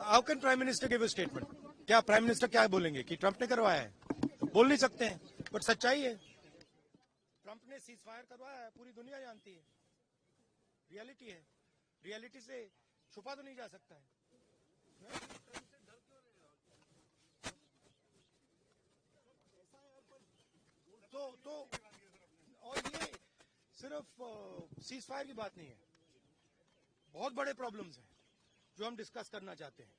How can prime minister give a statement? क्या prime minister क्या बोलेंगे कि ट्रंप ने करवाया है? बोल नहीं सकते हैं, बट सच्चाई है, ट्रंप ने सीज फायर करवाया है, पूरी दुनिया जानती है, रियलिटी है, रियलिटी से छुपा तो नहीं जा सकता है। तो और ये सिर्फ सीज फायर की बात नहीं है, बहुत बड़े प्रॉब्लम्स हैं जो हम डिस्कस करना चाहते हैं।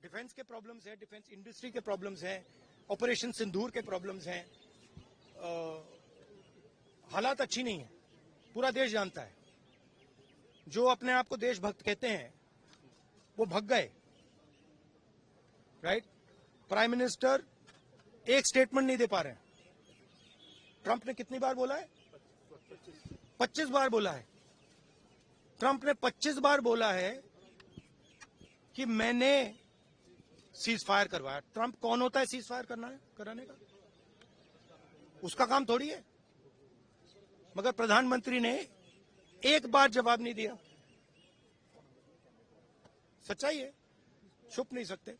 डिफेंस के प्रॉब्लम्स हैं, डिफेंस इंडस्ट्री के प्रॉब्लम्स हैं, ऑपरेशन सिंदूर के प्रॉब्लम्स हैं। हालात अच्छी नहीं है, पूरा देश जानता है। जो अपने आप को देशभक्त कहते हैं वो भग गए, राइट? प्राइम मिनिस्टर एक स्टेटमेंट नहीं दे पा रहे हैं। ट्रंप ने कितनी बार बोला है? 25 बार बोला है। ट्रंप ने 25 बार बोला है कि मैंने सीज फायर करवाया। ट्रंप कौन होता है सीज फायर कराने का? उसका काम थोड़ी है। मगर प्रधानमंत्री ने एक बार जवाब नहीं दिया। सच्चाई है, छुप नहीं सकते।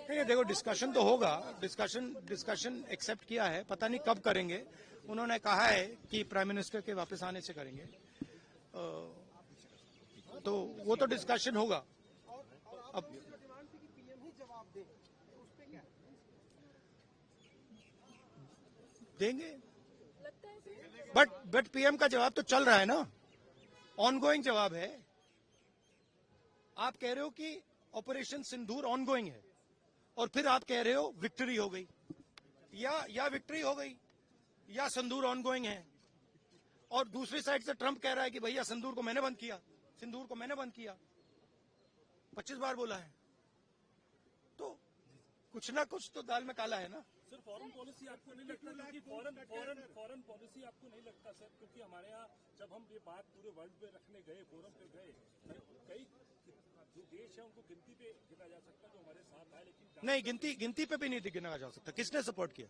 नहीं, देखो डिस्कशन तो होगा, डिस्कशन एक्सेप्ट किया है, पता नहीं कब करेंगे। उन्होंने कहा है कि प्राइम मिनिस्टर के वापस आने से करेंगे, तो वो तो डिस्कशन होगा। अब देंगे, बट पीएम का जवाब तो चल रहा है ना, ऑनगोइंग जवाब है। आप कह रहे हो कि ऑपरेशन सिंदूर ऑनगोइंग है और फिर आप कह रहे हो विक्ट्री हो गई, या विक्ट्री हो गई या सिंदूर ऑनगोइंग है। और दूसरी साइड से ट्रंप कह रहा है कि भैया सिंदूर को मैंने बंद किया। 25 बार बोला है, तो कुछ ना कुछ तो दाल में काला है ना। सर फॉरेन पॉलिसी आपको नहीं लगता, क्योंकि फॉरेन पॉलिसी आपको नहीं लगता सर, क्योंकि हमारे यहाँ जब हम ये बात पूरे वर्ल्ड में रखने गए, फोरम पे गए, कई जो देश है उनको गिनती पे गिना जा सकता जो हमारे साथ आए, लेकिन नहीं, गिनती पे भी नहीं गिना जा सकता। किसने सपोर्ट किया?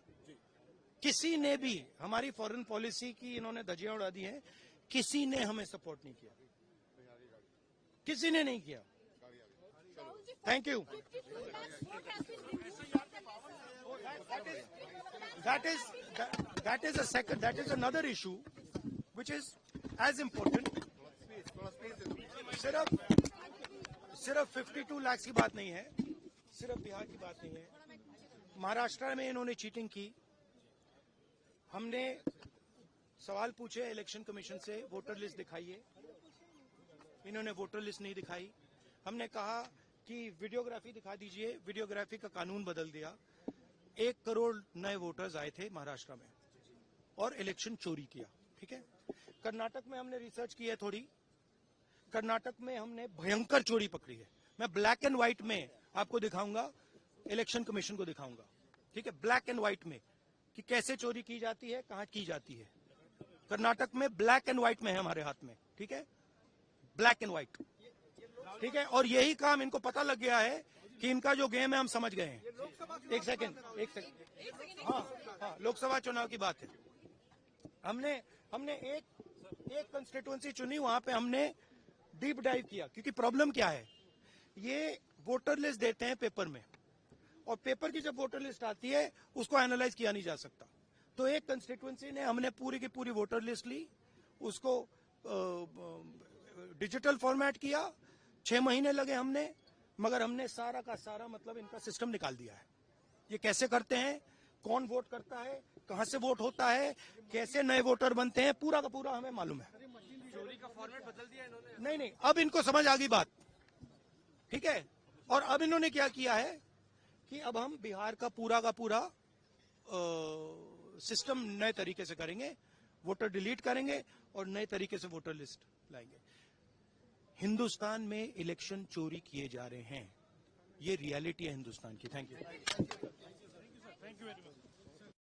किसी ने भी। हमारी फॉरेन पॉलिसी की इन्होंने धज्जियां उड़ा दी हैं, किसी ने हमें सपोर्ट नहीं किया, किसी ने नहीं किया। Thank you. That is another issue which is as important. सिर्फ 52 लाख की बात नहीं है, सिर्फ बिहार की बात नहीं है। महाराष्ट्र में इन्होंने चीटिंग की। हमने सवाल पूछे इलेक्शन कमीशन से, वोटर लिस्ट दिखाइए, इन्होंने वोटर लिस्ट नहीं दिखाई। हमने कहा कि वीडियोग्राफी दिखा दीजिए, वीडियोग्राफी का कानून बदल दिया। 1 करोड़ नए वोटर्स आए थे महाराष्ट्र में और इलेक्शन चोरी किया, ठीक है। कर्नाटक में हमने रिसर्च की है थोड़ी, कर्नाटक में हमने भयंकर चोरी पकड़ी है। मैं ब्लैक एंड व्हाइट में आपको दिखाऊंगा, इलेक्शन कमीशन को दिखाऊंगा, ठीक है, ब्लैक एंड व्हाइट में कि कैसे चोरी की जाती है, कहां की जाती है। कर्नाटक में ब्लैक एंड व्हाइट में है हमारे हाथ में, ठीक है, ब्लैक एंड व्हाइट, ठीक है। और यही काम इनको पता लग गया है कि इनका जो गेम है हम समझ गए हैं। एक सेकंड, हाँ, लोकसभा चुनाव की बात है। हमने एक कंस्टिट्यूएंसी चुनी, वहां पे हमने डीप डाइव किया, क्योंकि प्रॉब्लम क्या है, ये वोटर लिस्ट देते हैं पेपर में, और पेपर की जब वोटर लिस्ट आती है उसको एनालाइज किया नहीं जा सकता। तो एक कंस्टिट्यूएंसी ने हमने पूरी की पूरी वोटर लिस्ट ली, उसको डिजिटल फॉर्मेट किया, 6 महीने लगे हमने, मगर हमने सारा का सारा मतलब इनका सिस्टम निकाल दिया है। ये कैसे करते हैं, कौन वोट करता है, कहां से वोट होता है, कैसे नए वोटर बनते हैं, पूरा का पूरा हमें मालूम है। चोरी का फॉर्मेट बदल दिया इन्होंने। नहीं, अब इनको समझ आ गई बात, ठीक है। और अब इन्होंने क्या किया है कि अब हम बिहार का पूरा सिस्टम नए तरीके से करेंगे, वोटर डिलीट करेंगे और नए तरीके से वोटर लिस्ट लाएंगे। हिंदुस्तान में इलेक्शन चोरी किए जा रहे हैं, ये रियलिटी है हिंदुस्तान की। Thank you very much.